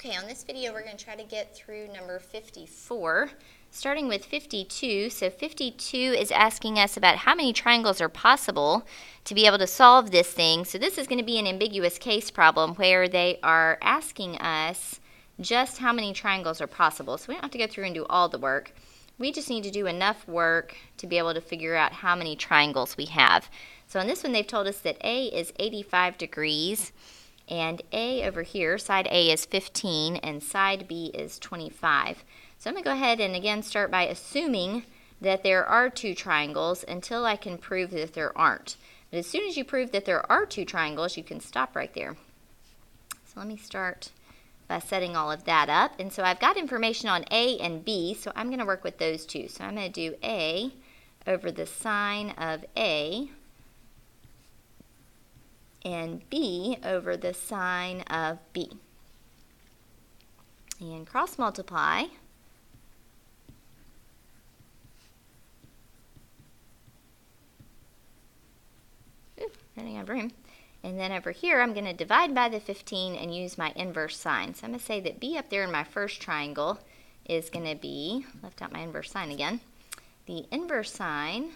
Okay, on this video we're going to try to get through number 54, starting with 52. So 52 is asking us about how many triangles are possible to be able to solve this thing. So this is going to be an ambiguous case problem where they are asking us just how many triangles are possible. So we don't have to go through and do all the work. We just need to do enough work to be able to figure out how many triangles we have. So on this one they've told us that A is 85 degrees. And A over here, side A is 15 and side B is 25. So I'm going to go ahead and again start by assuming that there are two triangles until I can prove that there aren't. But as soon as you prove that there are two triangles, you can stop right there. So let me start by setting all of that up. And so I've got information on A and B, so I'm going to work with those two. So I'm going to do A over the sine of A and B over the sine of B. And cross multiply. Running out of room. And then over here I'm going to divide by the 15 and use my inverse sign. So I'm going to say that B up there in my first triangle is going to be, left out my inverse sign again, the inverse sine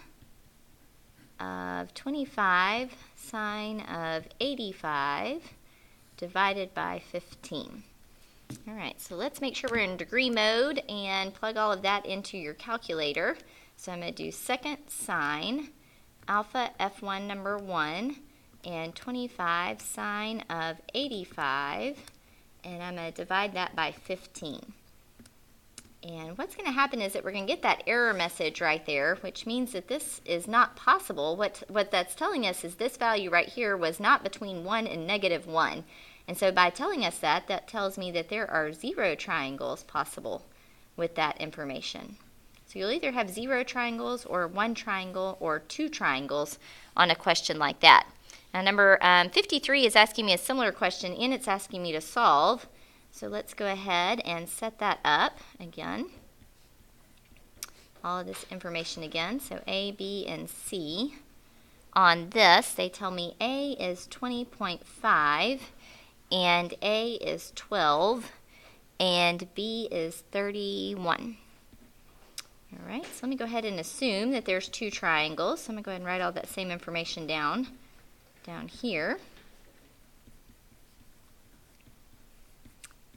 of 25 sine of 85 divided by 15. All right, so let's make sure we're in degree mode and plug all of that into your calculator. So I'm going to do second sine alpha F1 number 1 and 25 sine of 85, and I'm going to divide that by 15. And what's going to happen is that we're going to get that error message right there, which means that this is not possible. What that's telling us is this value right here was not between 1 and -1. And so by telling us that, that tells me that there are 0 triangles possible with that information. So you'll either have 0 triangles or 1 triangle or 2 triangles on a question like that. Now number 53 is asking me a similar question, and it's asking me to solve. So let's go ahead and set that up again. All of this information again. So A, B, and C. On this, they tell me A is 20.5, and A is 12, and B is 31. All right, so let me go ahead and assume that there's 2 triangles. So I'm going to go ahead and write all that same information down here.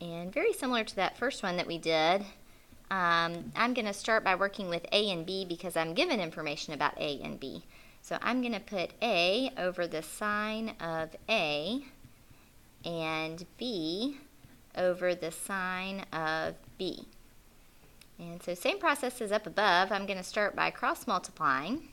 And very similar to that first one that we did, I'm going to start by working with A and B because I'm given information about A and B. So I'm going to put A over the sine of A and B over the sine of B. And so same process as up above. I'm going to start by cross multiplying.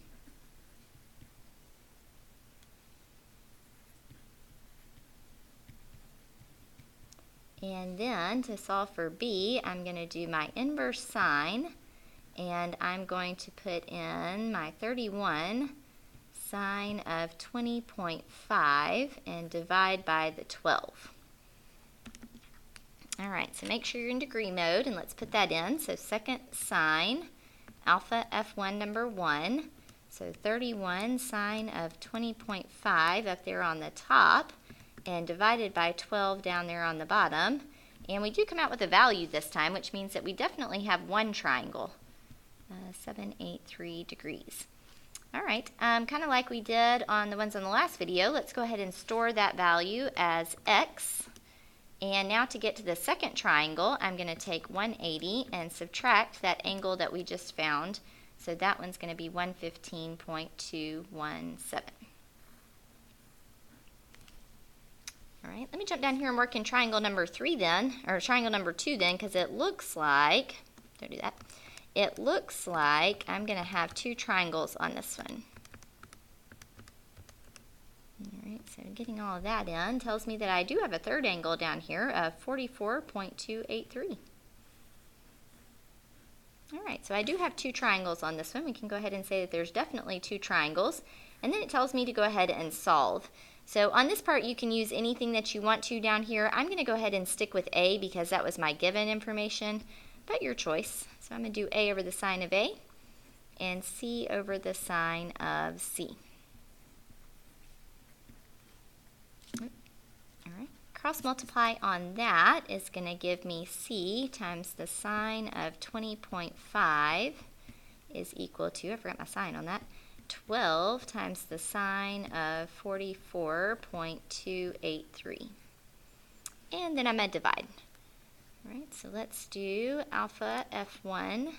And then to solve for B, I'm going to do my inverse sine, and I'm going to put in my 31 sine of 20.5 and divide by the 12. All right, so make sure you're in degree mode, and let's put that in. So second sine alpha F1 number 1, so 31 sine of 20.5 up there on the top, and divided by 12 down there on the bottom. And we do come out with a value this time, which means that we definitely have 1 triangle, 783 degrees. All right, kind of like we did on the ones on the last video, let's go ahead and store that value as X. And now to get to the second triangle, I'm going to take 180 and subtract that angle that we just found. So that one's going to be 115.217. All right, let me jump down here and work in triangle number 3 then, or triangle number 2 then, because it looks like, don't do that, it looks like I'm going to have 2 triangles on this one. All right, so getting all of that in tells me that I do have a third angle down here of 44.283. All right, so I do have 2 triangles on this one. We can go ahead and say that there's definitely 2 triangles. And then it tells me to go ahead and solve. So on this part, you can use anything that you want to down here. I'm going to go ahead and stick with A because that was my given information, but your choice. So I'm going to do A over the sine of A and C over the sine of C. cross multiply on that is going to give me c times the sine of 20.5 is equal to, I forgot my sign on that, 12 times the sine of 44.283. And then I'm going to divide. All right, so let's do alpha f1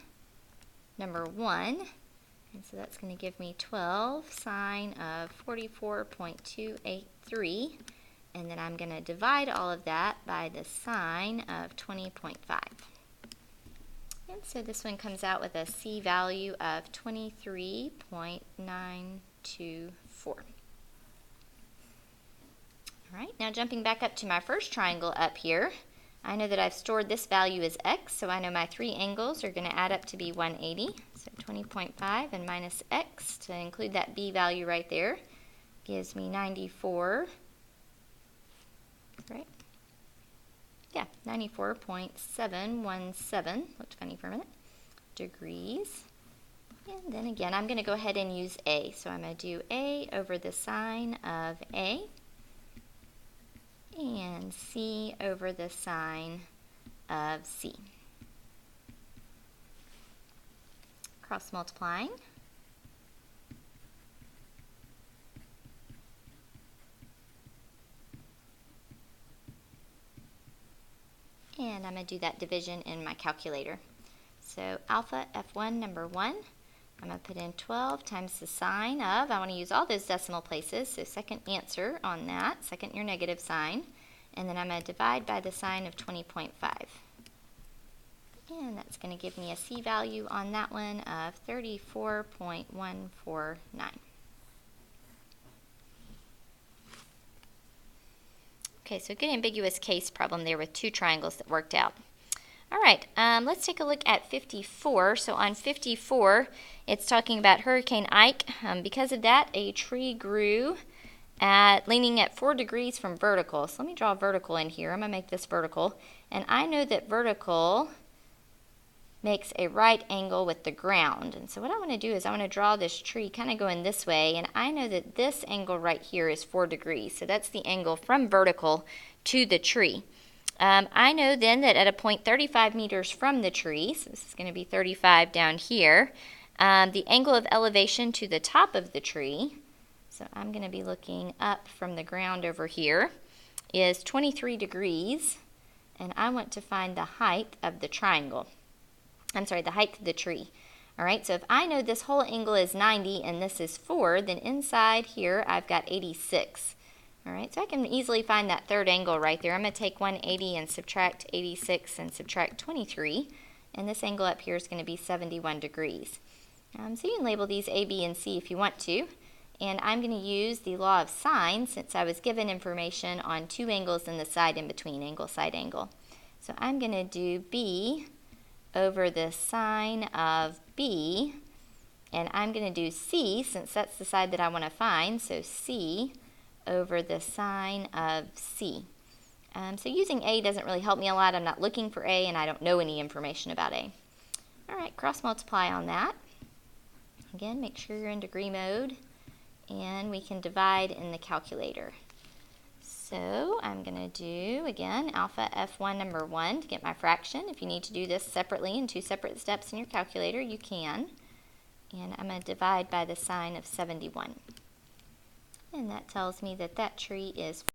number 1. And so that's going to give me 12 sine of 44.283. And then I'm going to divide all of that by the sine of 20.5. And so this one comes out with a C value of 23.924. All right, now jumping back up to my first triangle up here, I know that I've stored this value as x, so I know my three angles are going to add up to be 180. So 20.5 and minus x to include that b value right there gives me 94. Right? Yeah, 94.717, looked funny for a minute, degrees. And then again, I'm going to go ahead and use a. So I'm going to do a over the sine of a and c over the sine of c. Cross multiplying. And I'm going to do that division in my calculator. So alpha f1 number 1, I'm going to put in 12 times the sine of, I want to use all those decimal places, so second answer on that, second your negative sign, and then I'm going to divide by the sine of 20.5. And that's going to give me a C value on that one of 34.149. Okay, so good ambiguous case problem there with two triangles that worked out. All right, let's take a look at 54. So on 54, it's talking about Hurricane Ike. Because of that, a tree grew leaning at 4 degrees from vertical. So let me draw vertical in here. I'm going to make this vertical. And I know that vertical makes a right angle with the ground. And so what I want to do is I want to draw this tree kind of going this way, and I know that this angle right here is 4 degrees. So that's the angle from vertical to the tree. I know then that at a point 35 meters from the tree, so this is going to be 35 down here, the angle of elevation to the top of the tree, so I'm going to be looking up from the ground over here, is 23 degrees, and I want to find the height of the triangle. The height of the tree. All right, so if I know this whole angle is 90 and this is 4, then inside here I've got 86. All right, so I can easily find that third angle right there. I'm going to take 180 and subtract 86 and subtract 23, and this angle up here is going to be 71 degrees. So you can label these A, B, and C if you want to, and I'm going to use the law of sine since I was given information on two angles in the side in between, angle, side, angle. So I'm going to do B over the sine of B, and I'm going to do C since that's the side that I want to find, so C over the sine of C. So using A doesn't really help me a lot. I'm not looking for A, and I don't know any information about A. All right, cross multiply on that. Again, make sure you're in degree mode, and we can divide in the calculator. So I'm going to do, again, alpha f1 number 1 to get my fraction. If you need to do this separately in two separate steps in your calculator, you can. And I'm going to divide by the sine of 71. And that tells me that that tree is